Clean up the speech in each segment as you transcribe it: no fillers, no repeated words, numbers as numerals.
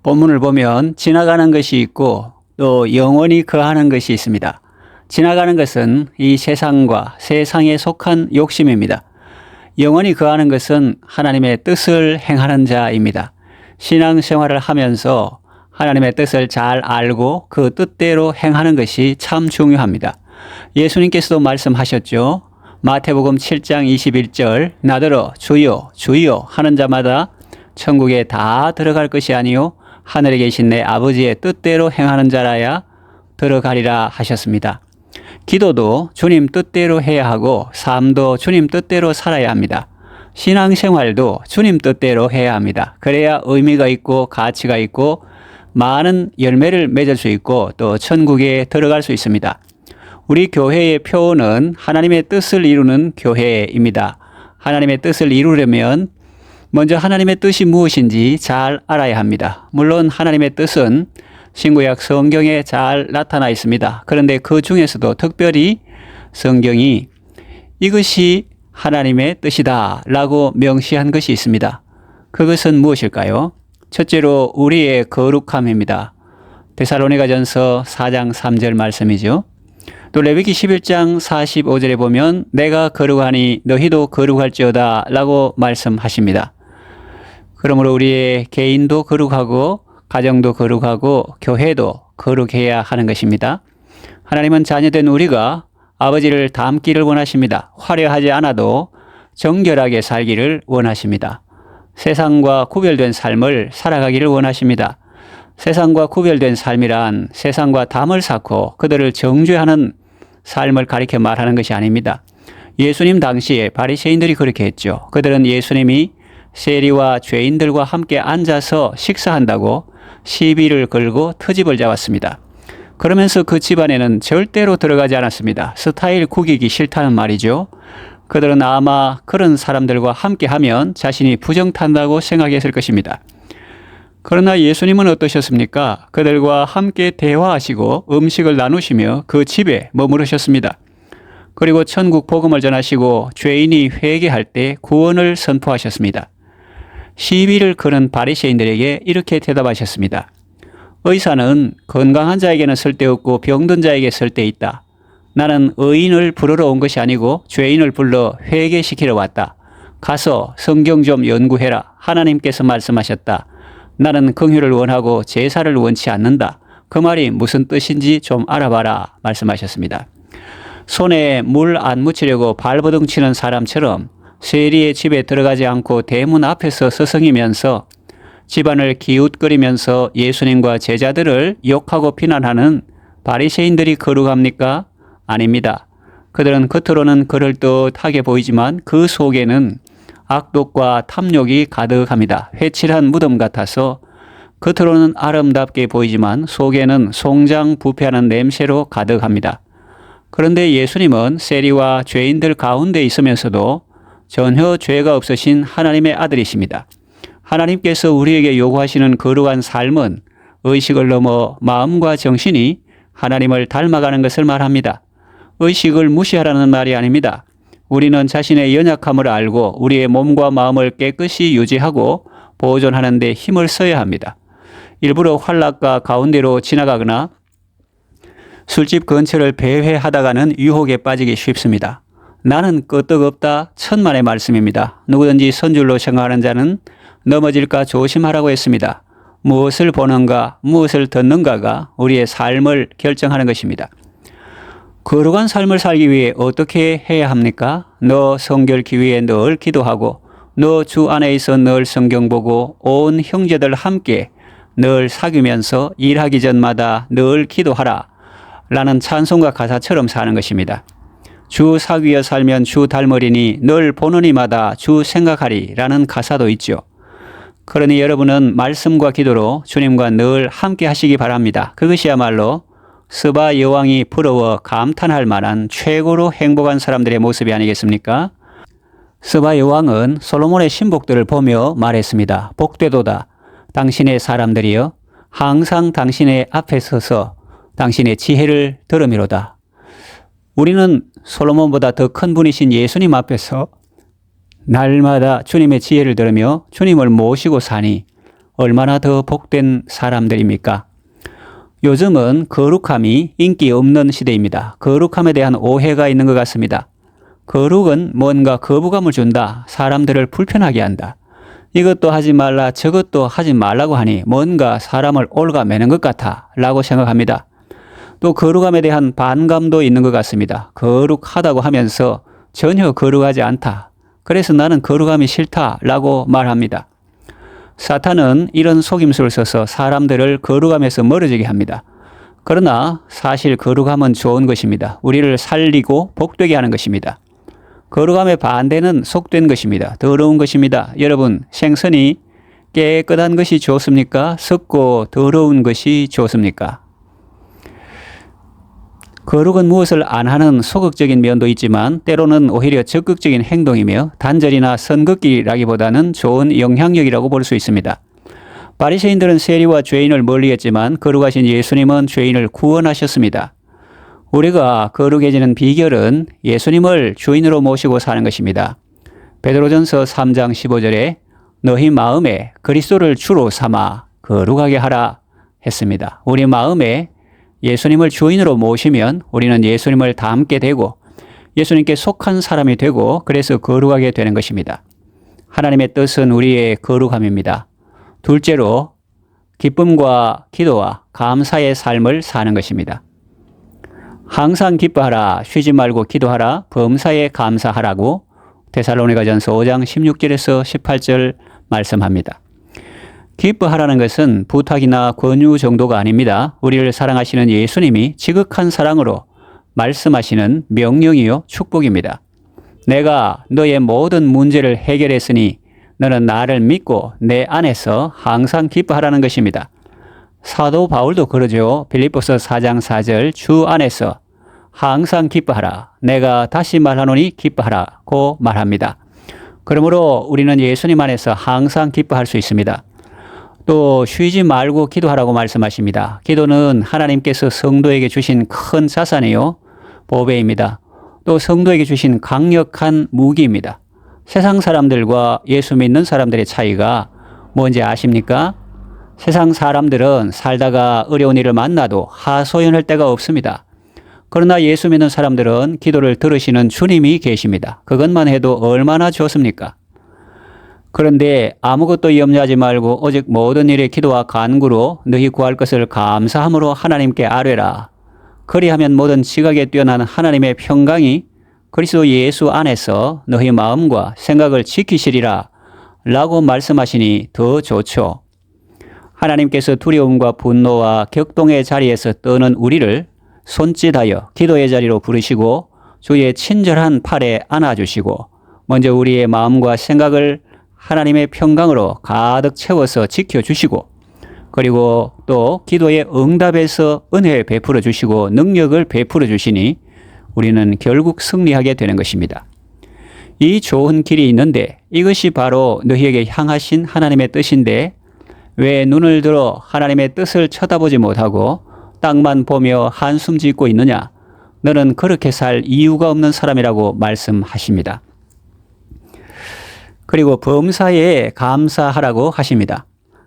본문을 보면 지나가는 것이 있고 또 영원히 거하는 것이 있습니다. 지나가는 것은 이 세상과 세상에 속한 욕심입니다. 영원히 거하는 것은 하나님의 뜻을 행하는 자입니다. 신앙생활을 하면서 하나님의 뜻을 잘 알고 그 뜻대로 행하는 것이 참 중요합니다. 예수님께서도 말씀하셨죠. 마태복음 7장 21절 나더러 주여 주여 하는 자마다 천국에 다 들어갈 것이 아니요 하늘에 계신 내 아버지의 뜻대로 행하는 자라야 들어가리라 하셨습니다. 기도도 주님 뜻대로 해야 하고 삶도 주님 뜻대로 살아야 합니다. 신앙생활도 주님 뜻대로 해야 합니다. 그래야 의미가 있고 가치가 있고 많은 열매를 맺을 수 있고 또 천국에 들어갈 수 있습니다. 우리 교회의 표어는 하나님의 뜻을 이루는 교회입니다. 하나님의 뜻을 이루려면 먼저 하나님의 뜻이 무엇인지 잘 알아야 합니다. 물론 하나님의 뜻은 신구약 성경에 잘 나타나 있습니다. 그런데 그 중에서도 특별히 성경이 이것이 하나님의 뜻이다 라고 명시한 것이 있습니다. 그것은 무엇일까요? 첫째로 우리의 거룩함입니다. 데살로니가전서 4장 3절 말씀이죠. 또 레위기 11장 45절에 보면 내가 거룩하니 너희도 거룩할지어다 라고 말씀하십니다. 그러므로 우리의 개인도 거룩하고 가정도 거룩하고 교회도 거룩해야 하는 것입니다. 하나님은 자녀된 우리가 아버지를 닮기를 원하십니다. 화려하지 않아도 정결하게 살기를 원하십니다. 세상과 구별된 삶을 살아가기를 원하십니다. 세상과 구별된 삶이란 세상과 담을 쌓고 그들을 정죄하는 삶을 가리켜 말하는 것이 아닙니다. 예수님 당시에 바리새인들이 그렇게 했죠. 그들은 예수님이 세리와 죄인들과 함께 앉아서 식사한다고 시비를 걸고 트집을 잡았습니다. 그러면서 그 집안에는 절대로 들어가지 않았습니다. 스타일 구기기 싫다는 말이죠. 그들은 아마 그런 사람들과 함께하면 자신이 부정탄다고 생각했을 것입니다. 그러나 예수님은 어떠셨습니까? 그들과 함께 대화하시고 음식을 나누시며 그 집에 머무르셨습니다. 그리고 천국 복음을 전하시고 죄인이 회개할 때 구원을 선포하셨습니다. 시비를 거는 바리새인들에게 이렇게 대답하셨습니다. 의사는 건강한 자에게는 쓸데없고 병든 자에게 쓸데있다. 나는 의인을 부르러 온 것이 아니고 죄인을 불러 회개시키러 왔다. 가서 성경 좀 연구해라. 하나님께서 말씀하셨다. 나는 긍휼을 원하고 제사를 원치 않는다. 그 말이 무슨 뜻인지 좀 알아봐라 말씀하셨습니다. 손에 물 안 묻히려고 발버둥 치는 사람처럼 세리의 집에 들어가지 않고 대문 앞에서 서성이면서 집안을 기웃거리면서 예수님과 제자들을 욕하고 비난하는 바리새인들이 거룩합니까? 아닙니다. 그들은 겉으로는 그럴듯하게 보이지만 그 속에는 악독과 탐욕이 가득합니다. 회칠한 무덤 같아서 겉으로는 아름답게 보이지만 속에는 송장부패하는 냄새로 가득합니다. 그런데 예수님은 세리와 죄인들 가운데 있으면서도 전혀 죄가 없으신 하나님의 아들이십니다. 하나님께서 우리에게 요구하시는 거룩한 삶은 의식을 넘어 마음과 정신이 하나님을 닮아가는 것을 말합니다. 의식을 무시하라는 말이 아닙니다. 우리는 자신의 연약함을 알고 우리의 몸과 마음을 깨끗이 유지하고 보존하는 데 힘을 써야 합니다. 일부러 환락가 가운데로 지나가거나 술집 근처를 배회하다가는 유혹에 빠지기 쉽습니다. 나는 끄떡없다 천만의 말씀입니다. 누구든지 선줄로 생각하는 자는 넘어질까 조심하라고 했습니다. 무엇을 보는가, 무엇을 듣는가가 우리의 삶을 결정하는 것입니다. 거룩한 삶을 살기 위해 어떻게 해야 합니까? 너 성결기 위해 늘 기도하고 너 주 안에 있어 늘 성경 보고 온 형제들 함께 늘 사귀면서 일하기 전마다 늘 기도하라 라는 찬송가 가사처럼 사는 것입니다. 주 사귀어 살면 주 닮으리니 늘 보는 이마다 주 생각하리 라는 가사도 있죠. 그러니 여러분은 말씀과 기도로 주님과 늘 함께 하시기 바랍니다. 그것이야말로 스바 여왕이 부러워 감탄할 만한 최고로 행복한 사람들의 모습이 아니겠습니까? 스바 여왕은 솔로몬의 신복들을 보며 말했습니다. 복되도다. 당신의 사람들이여 항상 당신의 앞에 서서 당신의 지혜를 들음이로다. 우리는 솔로몬보다 더 큰 분이신 예수님 앞에서 날마다 주님의 지혜를 들으며 주님을 모시고 사니 얼마나 더 복된 사람들입니까? 요즘은 거룩함이 인기 없는 시대입니다. 거룩함에 대한 오해가 있는 것 같습니다. 거룩은 뭔가 거부감을 준다. 사람들을 불편하게 한다. 이것도 하지 말라 저것도 하지 말라고 하니 뭔가 사람을 올가매는 것 같아 라고 생각합니다. 또 거룩함에 대한 반감도 있는 것 같습니다. 거룩하다고 하면서 전혀 거룩하지 않다. 그래서 나는 거룩함이 싫다 라고 말합니다. 사탄은 이런 속임수를 써서 사람들을 거룩함에서 멀어지게 합니다. 그러나 사실 거룩함은 좋은 것입니다. 우리를 살리고 복되게 하는 것입니다. 거룩함의 반대는 속된 것입니다. 더러운 것입니다. 여러분, 생선이 깨끗한 것이 좋습니까? 썩고 더러운 것이 좋습니까? 거룩은 무엇을 안 하는 소극적인 면도 있지만 때로는 오히려 적극적인 행동이며 단절이나 선긋기라기보다는 좋은 영향력이라고 볼 수 있습니다. 바리새인들은 세리와 죄인을 멀리했지만 거룩하신 예수님은 죄인을 구원하셨습니다. 우리가 거룩해지는 비결은 예수님을 주인으로 모시고 사는 것입니다. 베드로전서 3장 15절에 너희 마음에 그리스도를 주로 삼아 거룩하게 하라 했습니다. 우리 마음에 예수님을 주인으로 모시면 우리는 예수님을 닮게 되고 예수님께 속한 사람이 되고 그래서 거룩하게 되는 것입니다. 하나님의 뜻은 우리의 거룩함입니다. 둘째로 기쁨과 기도와 감사의 삶을 사는 것입니다. 항상 기뻐하라, 쉬지 말고 기도하라, 범사에 감사하라고 데살로니가전서 5장 16절에서 18절 말씀합니다. 기뻐하라는 것은 부탁이나 권유 정도가 아닙니다. 우리를 사랑하시는 예수님이 지극한 사랑으로 말씀하시는 명령이요 축복입니다. 내가 너의 모든 문제를 해결했으니 너는 나를 믿고 내 안에서 항상 기뻐하라는 것입니다. 사도 바울도 그러죠. 빌립보서 4장 4절 주 안에서 항상 기뻐하라. 내가 다시 말하노니 기뻐하라고 말합니다. 그러므로 우리는 예수님 안에서 항상 기뻐할 수 있습니다. 또 쉬지 말고 기도하라고 말씀하십니다. 기도는 하나님께서 성도에게 주신 큰 자산이요 보배입니다. 또 성도에게 주신 강력한 무기입니다. 세상 사람들과 예수 믿는 사람들의 차이가 뭔지 아십니까? 세상 사람들은 살다가 어려운 일을 만나도 하소연할 데가 없습니다. 그러나 예수 믿는 사람들은 기도를 들으시는 주님이 계십니다. 그것만 해도 얼마나 좋습니까? 그런데 아무것도 염려하지 말고 오직 모든 일에 기도와 간구로 너희 구할 것을 감사함으로 하나님께 아뢰라. 그리하면 모든 지각에 뛰어난 하나님의 평강이 그리스도 예수 안에서 너희 마음과 생각을 지키시리라 라고 말씀하시니 더 좋죠. 하나님께서 두려움과 분노와 격동의 자리에서 떠는 우리를 손짓하여 기도의 자리로 부르시고 주의 친절한 팔에 안아주시고 먼저 우리의 마음과 생각을 하나님의 평강으로 가득 채워서 지켜주시고 그리고 또 기도의 응답에서 은혜 베풀어 주시고 능력을 베풀어 주시니 우리는 결국 승리하게 되는 것입니다. 이 좋은 길이 있는데 이것이 바로 너희에게 향하신 하나님의 뜻인데 왜 눈을 들어 하나님의 뜻을 쳐다보지 못하고 땅만 보며 한숨 짓고 있느냐? 너는 그렇게 살 이유가 없는 사람이라고 말씀하십니다. 그리고 범사에 감사하라고 하십니다.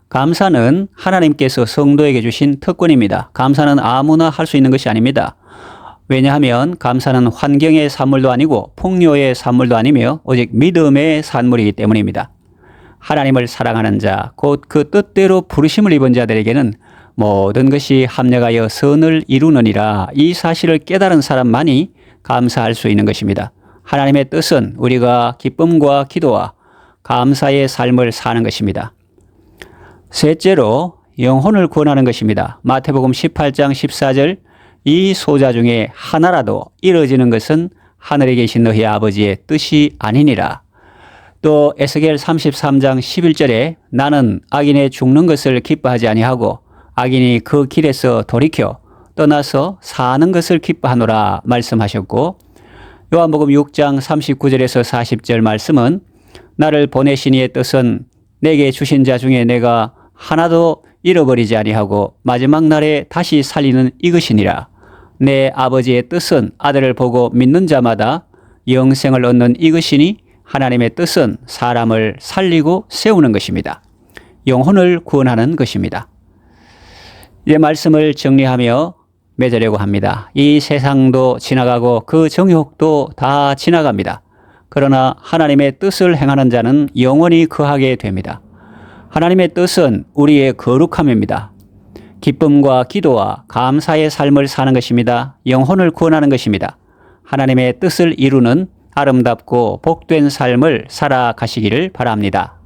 감사는 하나님께서 성도에게 주신 특권입니다. 감사는 아무나 할 수 있는 것이 아닙니다. 왜냐하면 감사는 환경의 산물도 아니고 풍요의 산물도 아니며 오직 믿음의 산물이기 때문입니다. 하나님을 사랑하는 자, 곧 그 뜻대로 부르심을 입은 자들에게는 모든 것이 합력하여 선을 이루느니라. 이 사실을 깨달은 사람만이 감사할 수 있는 것입니다. 하나님의 뜻은 우리가 기쁨과 기도와 감사의 삶을 사는 것입니다. 셋째로 영혼을 구원하는 것입니다. 마태복음 18장 14절 이 소자 중에 하나라도 이루어지는 것은 하늘에 계신 너희 아버지의 뜻이 아니니라. 또 에스겔 33장 11절에 나는 악인의 죽는 것을 기뻐하지 아니하고 악인이 그 길에서 돌이켜 떠나서 사는 것을 기뻐하노라 말씀하셨고 요한복음 6장 39절에서 40절 말씀은 나를 보내신 이의 뜻은 내게 주신 자 중에 내가 하나도 잃어버리지 아니하고 마지막 날에 다시 살리는 이것이니라. 내 아버지의 뜻은 아들을 보고 믿는 자마다 영생을 얻는 이것이니 하나님의 뜻은 사람을 살리고 세우는 것입니다. 영혼을 구원하는 것입니다. 이제 말씀을 정리하며 맺으려고 합니다. 이 세상도 지나가고 그 정욕도 다 지나갑니다. 그러나 하나님의 뜻을 행하는 자는 영원히 거하게 됩니다. 하나님의 뜻은 우리의 거룩함입니다. 기쁨과 기도와 감사의 삶을 사는 것입니다. 영혼을 구원하는 것입니다. 하나님의 뜻을 이루는 아름답고 복된 삶을 살아가시기를 바랍니다.